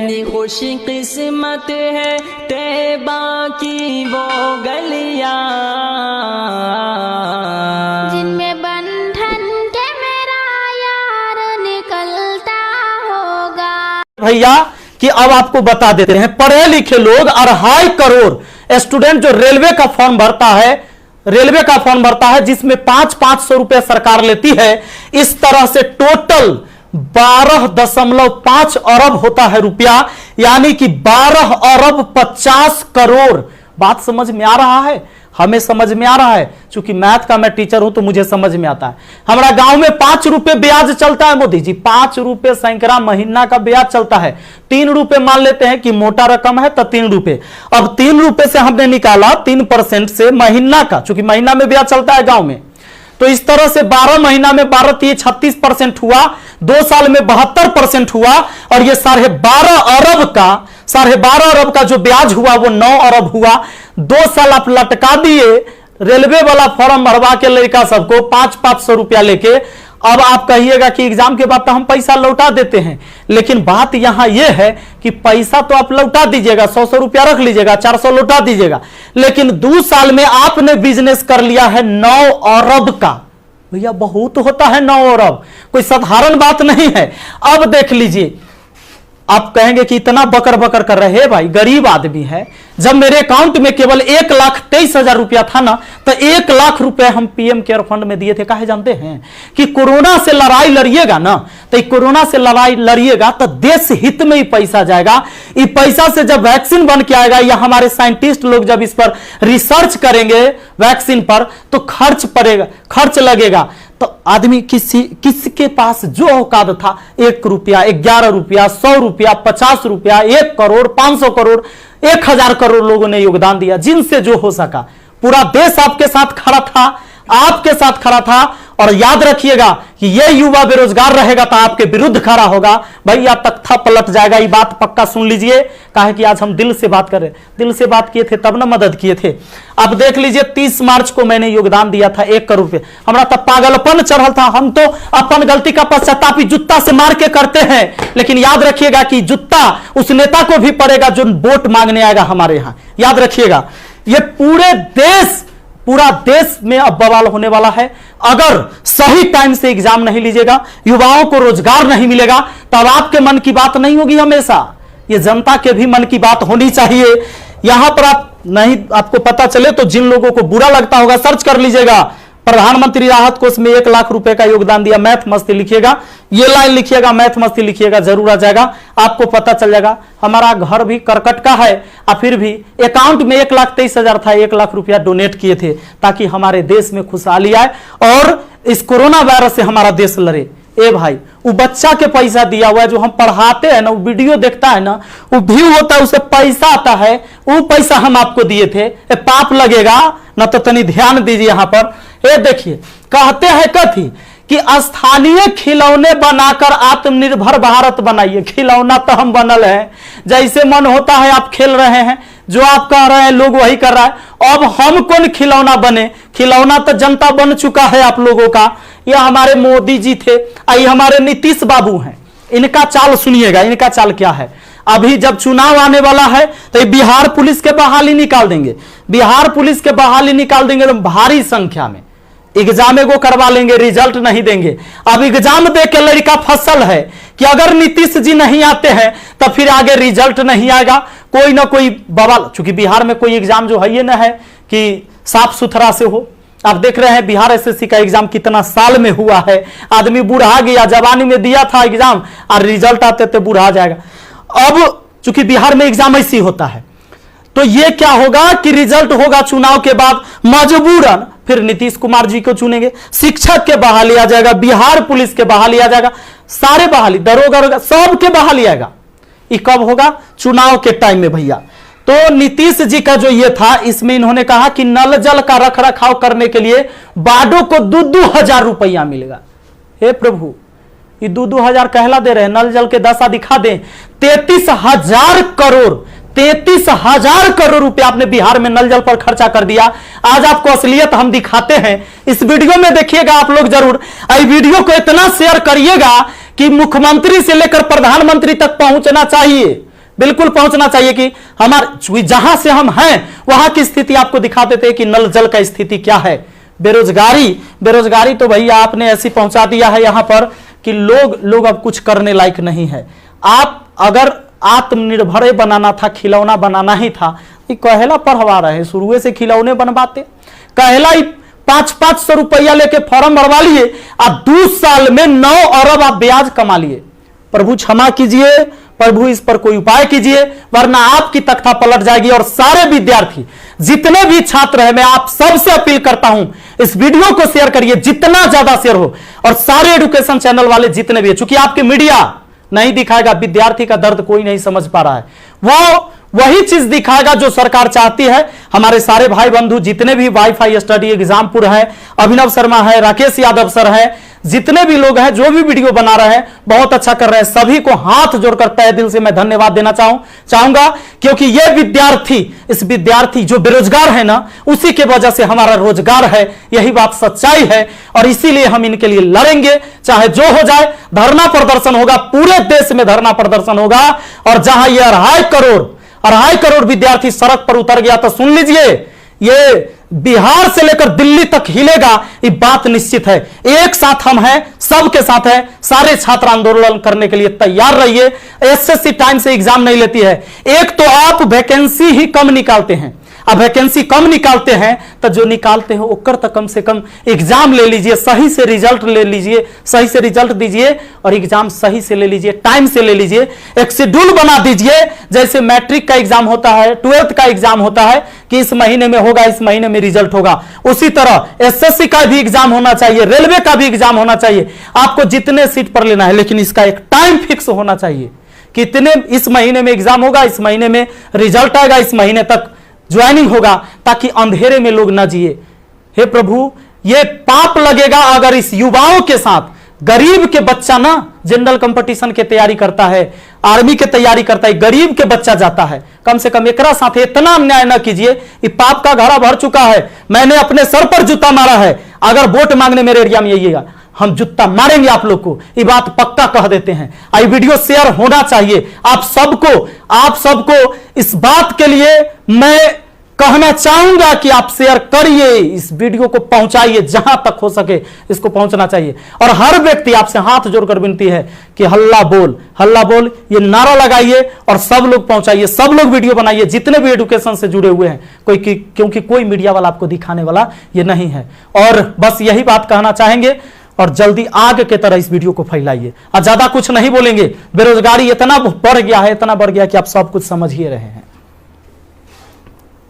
कितनी खुशी किस्मत है तैबा की वो गलियां जिनमें बंधन के मेरा यार निकलता होगा। भैया कि अब आपको बता देते हैं, पढ़े लिखे लोग 2.5 करोड़ स्टूडेंट जो रेलवे का फॉर्म भरता है जिसमें 500 रुपए सरकार लेती है, इस तरह से टोटल 12.5 अरब होता है रुपया, यानी कि 12 अरब 50 करोड़। बात समझ में आ रहा है? हमें समझ में आ रहा है, क्योंकि मैथ का मैं टीचर हूं तो मुझे समझ में आता है। हमारा गांव में 5 रुपए ब्याज चलता है मोदी जी, 5 रुपए सैकड़ा महीना का ब्याज चलता है। 3 रुपए मान लेते हैं कि मोटा रकम है तो 3 रुपए। अब 3 रुपए से हमने निकाला 3% से महीना का, क्योंकि महीना में ब्याज चलता है गांव में, तो इस तरह से 12 महीना में 12 36% हुआ, 2 साल में 72% हुआ, और ये 12.5 अरब का जो ब्याज हुआ वो 9 अरब हुआ। 2 साल आप लटका दिए रेलवे वाला फॉर्म भरवा के लड़का सबको 500 रुपया लेके। अब आप कहिएगा कि एग्जाम के बाद तो हम पैसा लौटा देते हैं, लेकिन बात यहां यह है कि पैसा तो आप लौटा दीजिएगा, 100 रुपया रख लीजिएगा, 400 लौटा दीजिएगा, लेकिन 2 साल में आपने बिजनेस कर लिया है 9 अरब का। भैया बहुत होता है 9 अरब, कोई साधारण बात नहीं है। अब देख लीजिए, आप कहेंगे कि इतना बकर बकर कर रहे हैं, भाई गरीब आदमी है। जब मेरे अकाउंट में केवल 1,23,000 रुपया था ना, तो 1 लाख रुपए हम पीएम केयर फंड में दिए थे। काहे जानते हैं? कि कोरोना से लड़ाई लड़िएगा ना, तो कोरोना से लड़ाई लड़िएगा तो देश हित में ही पैसा जाएगा। इस पैसा से जब वैक्सीन बन के आएगा या हमारे साइंटिस्ट लोग जब इस पर रिसर्च करेंगे वैक्सीन पर, तो खर्च लगेगा। तो आदमी किसके पास जो औकात था, 1 रुपया, 11 रुपया, 100 रुपया, 50 रुपया, 1 करोड़, 500 करोड़, 1000 करोड़ लोगों ने योगदान दिया, जिनसे जो हो सका। पूरा देश आपके साथ खड़ा था, आपके साथ खड़ा था। और याद रखिएगा कि यह युवा बेरोजगार रहेगा तो आपके विरुद्ध खड़ा होगा। भैया तख्ता पलट जाएगा, ये बात पक्का सुन लीजिए। काहे कि आज हम दिल से बात कर रहे, दिल से बात किए थे तब ना मदद किए थे। अब देख लीजिए, 30 मार्च को मैंने योगदान दिया था 1 करोड़ रुपए। हमारा तब पागलपन चढ़ल था। हम तो अपन गलती का पश्चाताप जूता से मार के करते हैं, लेकिन याद रखिएगा कि जूता उस नेता को भी पड़ेगा जो वोट मांगने आएगा हमारे यहां। याद रखिएगा, ये पूरा देश में अब बवाल होने वाला है। अगर सही टाइम से एग्जाम नहीं लीजिएगा, युवाओं को रोजगार नहीं मिलेगा, तब आपके मन की बात नहीं होगी। हमेशा ये जनता के भी मन की बात होनी चाहिए। यहां पर आपको पता चले तो जिन लोगों को बुरा लगता होगा सर्च कर लीजिएगा, प्रधानमंत्री राहत कोष में 1 लाख रुपए का योगदान दिया। मैथ मस्ती लिखिएगा, ये लाइन लिखिएगा, मैथ मस्ती लिखिएगा, जरूर आ जाएगा, आपको पता चल जाएगा। हमारा घर भी करकट का है, और फिर भी अकाउंट में 1,23,000 था, 1 लाख रुपया डोनेट किए थे ताकि हमारे देश में खुशहाली आए और इस कोरोना वायरस से हमारा देश लड़े। ए भाई, वो बच्चा के पैसा दिया हुआ है, जो हम पढ़ाते हैं ना, वो वीडियो देखता है ना, वो व्यू होता है, उसे पैसा आता है, वो पैसा हम आपको दिए थे। पाप लगेगा ना, तो तनी ध्यान दीजिए यहां पर। ये देखिए, कहते हैं कथी कि स्थानीय खिलौने बनाकर आत्मनिर्भर भारत बनाइए। खिलौना तो हम बनल है, जैसे मन होता है आप खेल रहे हैं, जो आप कह रहे हैं लोग वही कर रहा है। अब हम कौन खिलौना बने? खिलौना तो जनता बन चुका है आप लोगों का। ये हमारे मोदी जी थे, ये हमारे नीतीश बाबू हैं। इनका चाल सुनिएगा, इनका चाल क्या है। अभी जब चुनाव आने वाला है तो बिहार पुलिस के बहाली निकाल देंगे। बिहार पुलिस के बहाली निकाल देंगे तो भारी संख्या में एग्जाम को करवा लेंगे, रिजल्ट नहीं देंगे। अब एग्जाम दे के लड़का फसल है कि अगर नीतीश जी नहीं आते हैं तो फिर आगे रिजल्ट नहीं आएगा, कोई ना कोई बवाल। चूंकि बिहार में कोई एग्जाम जो है ये ना है कि साफ सुथरा से हो। आप देख रहे हैं बिहार एसएससी का एग्जाम कितना साल में हुआ है। आदमी बूढ़ा गया, जवानी में दिया था एग्जाम और रिजल्ट आते थे बूढ़ा जाएगा। अब चूंकि बिहार में एग्जाम ऐसी होता है, तो ये क्या होगा कि रिजल्ट होगा चुनाव के बाद, मजबूरन फिर नीतीश कुमार जी को चुनेंगे। शिक्षक के बहाली आ जाएगा, बिहार पुलिस के बहाली आ जाएगा, सारे बहाली, दरोगा सबके बहाली आएगा। ये कब होगा? चुनाव के टाइम में भैया। तो नीतीश जी का जो ये था, इसमें इन्होंने कहा कि नल जल का रख रखाव करने के लिए वार्डों को 2-2 हजार रुपया मिलेगा। हे प्रभु, ये 2-2 हजार कहला दे रहे हैं, नल जल के दशा दिखा दें। 33,000 करोड़ 33,000 करोड़ रुपया आपने बिहार में नल जल पर खर्चा कर दिया। आज आपको असलियत हम दिखाते हैं, इस वीडियो में देखिएगा आप लोग जरूर। इस वीडियो को इतना शेयर करिएगा कि मुख्यमंत्री से लेकर प्रधानमंत्री तक पहुंचना चाहिए। बिल्कुल पहुंचना चाहिए कि हमारे जहां से हम हैं वहां की स्थिति आपको दिखा देते हैं कि नल जल का स्थिति क्या है। बेरोजगारी तो भैया आपने ऐसी पहुंचा दिया है यहां पर कि लोग अब कुछ करने लायक नहीं है। आप अगर आत्मनिर्भर बनाना था, खिलौना बनाना ही था, ये कहेला पढ़वा रहे, शुरू से खिलौने बनवाते, कहेला ही 500 रुपया लेके फॉर्म भरवा लिए और 2 साल में 9 अरब आप ब्याज कमा लिए। प्रभु क्षमा कीजिए, प्रभु इस पर कोई उपाय कीजिए, वरना आपकी तख्ता पलट जाएगी। और सारे विद्यार्थी, जितने भी छात्र हैं, मैं आप सबसे अपील करता हूं, इस वीडियो को शेयर करिए, जितना ज्यादा शेयर हो। और सारे एजुकेशन चैनल वाले जितने भी, चूंकि आपकी मीडिया नहीं दिखाएगा, विद्यार्थी का दर्द कोई नहीं समझ पा रहा है, वो वही चीज दिखाएगा जो सरकार चाहती है। हमारे सारे भाई बंधु जितने भी वाईफाई स्टडी एग्जामपुर है, अभिनव शर्मा है, राकेश यादव सर है, जितने भी लोग हैं जो भी वीडियो बना रहे हैं बहुत अच्छा कर रहे हैं, सभी को हाथ जोड़कर तहे दिल से मैं धन्यवाद देना चाहूंगा, क्योंकि ये विद्यार्थी जो बेरोजगार है ना, उसी के वजह से हमारा रोजगार है, यही बात सच्चाई है। और इसीलिए हम इनके लिए लड़ेंगे, चाहे जो हो जाए। धरना प्रदर्शन होगा, पूरे देश में धरना प्रदर्शन होगा। और जहां ये 2.5 करोड़ विद्यार्थी सड़क पर उतर गया, तो सुन लीजिए, ये बिहार से लेकर दिल्ली तक हिलेगा, ये बात निश्चित है। एक साथ हम हैं, सबके साथ हैं, सारे छात्र आंदोलन करने के लिए तैयार रहिए। एसएससी टाइम से एग्जाम नहीं लेती है। एक तो आप वैकेंसी ही कम निकालते हैं, अब वैकेंसी कम निकालते हैं तो जो निकालते हैं ओकर तो कम से कम एग्जाम ले लीजिए, सही से रिजल्ट ले लीजिए, सही से रिजल्ट दीजिए और एग्जाम सही से ले लीजिए, टाइम से ले लीजिए। एक शेड्यूल बना दीजिए, जैसे मैट्रिक का एग्जाम होता है, 12th का एग्जाम होता है कि इस महीने में होगा, इस महीने में रिजल्ट होगा, उसी तरह एसएससी का भी एग्जाम होना चाहिए, रेलवे का भी एग्जाम होना चाहिए। आपको जितने सीट पर लेना है, लेकिन इसका एक टाइम फिक्स होना चाहिए, कितने इस महीने में एग्जाम होगा, इस महीने में रिजल्ट आएगा, इस महीने तक ज्वाइनिंग होगा, ताकि अंधेरे में लोग ना जिए। हे प्रभु, ये पाप लगेगा अगर इस युवाओं के साथ गरीब के बच्चा ना जनरल कंपटीशन के तैयारी करता है, आर्मी के तैयारी करता है, गरीब के बच्चा जाता है। कम से कम एकरा साथ इतना अन्याय ना कीजिए। ये पाप का घड़ा भर चुका है। मैंने अपने सर पर जूता मारा है। अगर वोट मांगने मेरे एरिया में आइएगा, हम जूता मारेंगे आप लोग को, ये बात पक्का कह देते हैं। आई वीडियो शेयर होना चाहिए। आप सबको इस बात के लिए मैं कहना चाहूंगा कि आप शेयर करिए, इस वीडियो को पहुंचाइए, जहां तक हो सके इसको पहुंचना चाहिए। और हर व्यक्ति आपसे हाथ जोड़कर विनती है कि हल्ला बोल ये नारा लगाइए और सब लोग पहुंचाइए, सब लोग वीडियो बनाइए, जितने भी एजुकेशन से जुड़े हुए हैं, क्योंकि कोई मीडिया वाला आपको दिखाने वाला ये नहीं है। और बस यही बात कहना चाहेंगे और जल्दी आग के तरह इस वीडियो को फैलाइए। और ज्यादा कुछ नहीं बोलेंगे। बेरोजगारी इतना बढ़ गया है कि आप सब कुछ समझ ही रहे हैं।